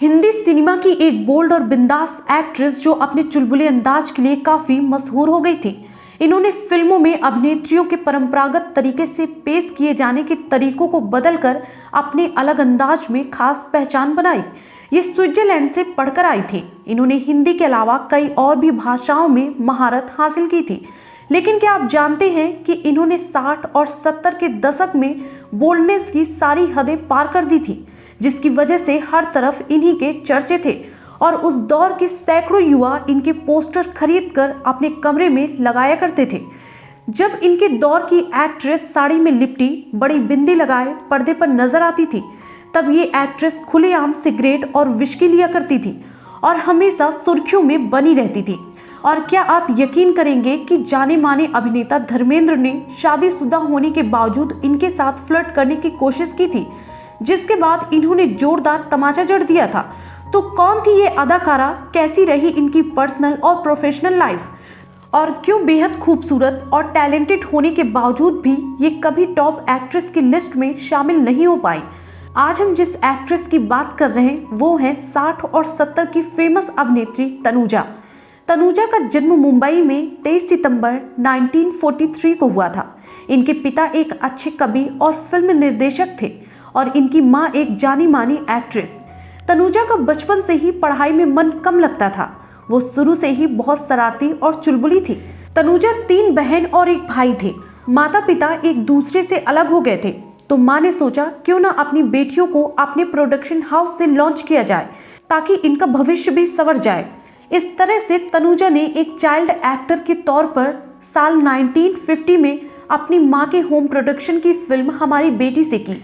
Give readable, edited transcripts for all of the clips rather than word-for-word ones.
Hindi cinema की एक bold और बिंदास एक्ट्रेस जो अपने चुलबुले अंदाज के लिए काफी मशहूर हो गई थी। इन्होंने फिल्मों में अभिनेत्रियों के परंपरागत तरीके से पेश किए जाने के तरीकों को बदलकर अपने अलग अंदाज में खास पहचान बनाई। ये स्विट्जरलैंड से पढ़कर आई थी। इन्होंने हिंदी के अलावा कई और भी भाषाओं में महारत हासिल की थी। लेकिन क्या आप जानते हैं कि इन्होंने 60 और 70 के दशक में बोल्डनेस की सारी हदें पार कर दी थी, जिसकी वजह से हर तरफ इन्हीं के चर्चे थे और उस दौर के सैकड़ों युवा इनके पोस्टर खरीदकर अपने कमरे में लगाया करते थे। जब इनके दौर की एक्ट्रेस साड़ी में लिपटी बड़ी बिंदी लगाए पर्दे पर नजर आती थी, तब ये एक्ट्रेस खुलेआम सिगरेट और विस्की लिया करती थी और हमेशा सुर्खियों में बनी रहती थी। और क्या आप यकीन करेंगे कि जाने माने अभिनेता धर्मेंद्र ने शादीशुदा होने के बावजूद इनके साथ फ्लर्ट करने की कोशिश की थी, जिसके बाद इन्होंने जोरदार तमाचा जड़ दिया था। तो कौन थी ये अदाकारा, कैसी रही इनकी पर्सनल और प्रोफेशनल लाइफ, और क्यों बेहद खूबसूरत और टैलेंटेड होने के बावजूद भी ये कभी टॉप एक्ट्रेस की लिस्ट में शामिल नहीं हो पाई। आज हम जिस एक्ट्रेस की बात कर रहे हैं वो है 60 और 70 की फेमस अभिनेत्री तनुजा। तनुजा का जन्म मुंबई में 23 सितंबर 1943 को हुआ था। इनके पिता एक अच्छे कवि और फिल्म निर्देशक थे और इनकी मां एक जानी मानी एक्ट्रेस। तनुजा का बचपन से ही पढ़ाई में मन कम लगता था। वो शुरू से ही बहुत शरारती और चुलबुली थी। तनुजा 3 बहन और एक भाई थे। माता पिता एक दूसरे से अलग हो गए थे, तो माँ ने सोचा क्यों ना अपनी बेटियों को अपने प्रोडक्शन हाउस से लॉन्च किया जाए ताकि इनका भविष्य भी संवर जाए। इस तरह से तनुजा ने एक चाइल्ड एक्टर के तौर पर साल 1950 में अपनी माँ के होम प्रोडक्शन की फिल्म हमारी बेटी से की।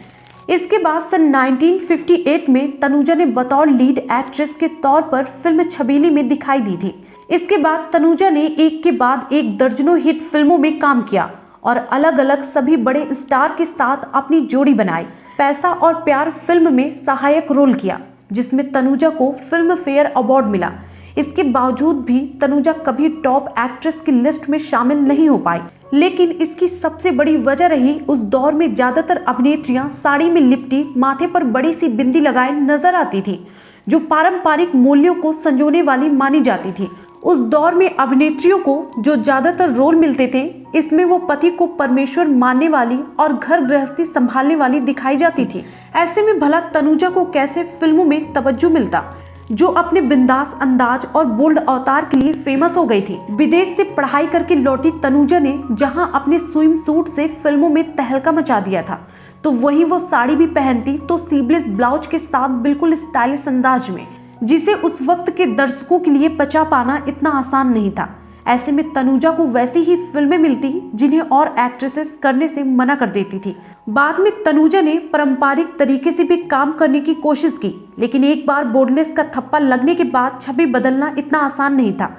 इसके बाद सन 1958 में तनुजा ने बतौर लीड एक्ट्रेस के तौर पर फिल्म छबीली में दिखाई दी थी। इसके बाद तनुजा ने एक के बाद एक दर्जनों हिट फिल्मों में काम किया और अलग अलग सभी बड़े स्टार के साथ अपनी जोड़ी बनाई। पैसा और प्यार फिल्म में सहायक रोल किया, जिसमें तनुजा को फिल्म फेयर अवार्ड मिला। इसके बावजूद भी तनुजा कभी टॉप एक्ट्रेस की लिस्ट में शामिल नहीं हो पाई। लेकिन इसकी सबसे बड़ी वजह रही उस दौर में ज्यादातर अभिनेत्रियां साड़ी में लिपटी माथे पर बड़ी सी बिंदी लगाए नजर आती थी, जो पारंपरिक मूल्यों को संजोने वाली मानी जाती थी। उस दौर में अभिनेत्रियों को जो ज्यादातर रोल मिलते थे, इसमें वो पति को परमेश्वर मानने वाली और घर गृहस्थी संभालने वाली दिखाई जाती थी। ऐसे में भला तनुजा को कैसे फिल्मों में तवज्जो मिलता, जो अपने बिंदास अंदाज और बोल्ड अवतार के लिए फेमस हो गई थी। विदेश से पढ़ाई करके लौटी तनुजा ने जहां अपने स्विम सूट से फिल्मों में तहलका मचा दिया था, तो वहीं वो साड़ी भी पहनती तो सीवलेस ब्लाउज के साथ बिल्कुल स्टाइलिश अंदाज में, जिसे उस वक्त के दर्शकों के लिए पचा पाना इतना आसान नहीं था। ऐसे में तनुजा को वैसी ही फिल्में मिलती जिन्हें और एक्ट्रेसेस करने से मना कर देती थी। बाद में तनुजा ने पारंपरिक तरीके से भी काम करने की कोशिश की, लेकिन एक बार बोल्डनेस का थप्पा लगने के बाद छवि बदलना इतना आसान नहीं था।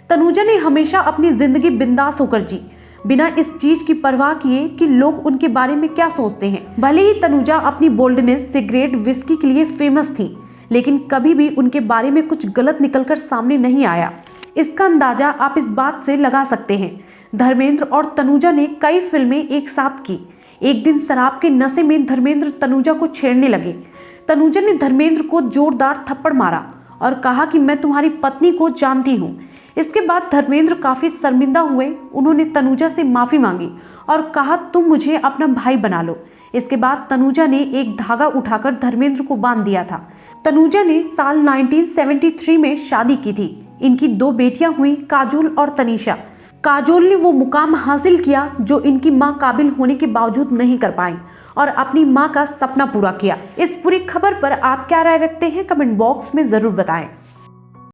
तनुजा ने हमेशा अपनी जिंदगी बिंदास होकर जी, बिना इस चीज की परवाह किए कि लोग उनके बारे में क्या सोचते हैं। भले ही तनुजा अपनी बोल्डनेस, सिगरेट, विस्की के लिए फेमस थी, लेकिन कभी भी उनके बारे में कुछ गलत निकलकर सामने नहीं आया। इसका अंदाजा आप इस बात से लगा सकते हैं। धर्मेंद्र और तनुजा ने कई फिल्में एक साथ की। एक दिन शराब के नशे में धर्मेंद्र तनुजा को छेड़ने लगे। तनुजा ने धर्मेंद्र को जोरदार थप्पड़ मारा और कहा कि मैं तुम्हारी पत्नी को जानती हूँ। इसके बाद धर्मेंद्र काफी शर्मिंदा हुए। उन्होंने तनुजा से माफी मांगी और कहा तुम मुझे अपना भाई बना लो। इसके बाद तनुजा ने एक धागा उठाकर धर्मेंद्र को बांध दिया था। तनुजा ने साल 1973 में शादी की थी। इनकी 2 बेटियां हुई, काजोल और तनीषा। काजोल ने वो मुकाम हासिल किया जो इनकी मां काबिल होने के बावजूद नहीं कर पाई और अपनी मां का सपना पूरा किया। इस पूरी खबर पर आप क्या राय रखते हैं, कमेंट बॉक्स में जरूर बताएं।